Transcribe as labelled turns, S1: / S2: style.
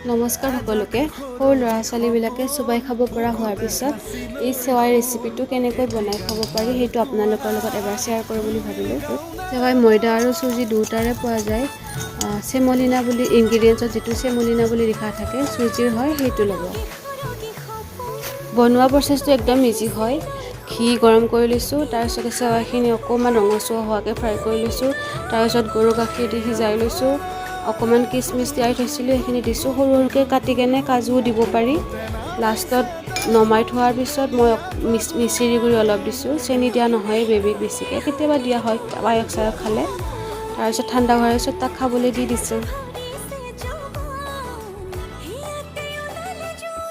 S1: নমস্কাৰ সকলোকে। সৰু ল'ৰা ছোৱালীবিলাকে চোবাই খাব পৰা হোৱাৰ পিছত এই চেৱাই ৰেচিপিটো কেনেকৈ বনাই খাব পাৰি সেইটো আপোনালোকৰ লগত এবাৰ শ্বেয়াৰ কৰোঁ বুলি ভাবিলোঁ। চেৱাই ময়দা আৰু চুজি দুয়োটাৰে পোৱা যায়। চেমলিনা বুলি ইনগ্ৰিডিয়েণ্টছত যিটো চেমলিনা বুলি লিখা থাকে চুজিৰ হয় সেইটো ল'ব। বনোৱা প্ৰচেছটো একদম ইজি হয়। ঘি গৰম কৰি লৈছোঁ, তাৰপিছতে চেৱাইখিনি অকণমান ৰঙচুৱা হোৱাকৈ ফ্ৰাই কৰি লৈছোঁ। তাৰপিছত গৰু গাখীৰ দি সিজাই লৈছোঁ। অকণমান কিচমিচ তিয়াই থৈছিলোঁ সেইখিনি দিছোঁ। সৰু সৰুকৈ কাটি কেনে কাজুও দিব পাৰি। লাষ্টত নমাই থোৱাৰ পিছত মই মিচিৰি গুড়ি অলপ দিছোঁ। চেনি দিয়া নহয় বেবীক বেছিকৈ, কেতিয়াবা দিয়া হয় পায়স চায়স খালে। তাৰপিছত ঠাণ্ডা হোৱাৰ পিছত তাক খাবলৈ দি দিছোঁ।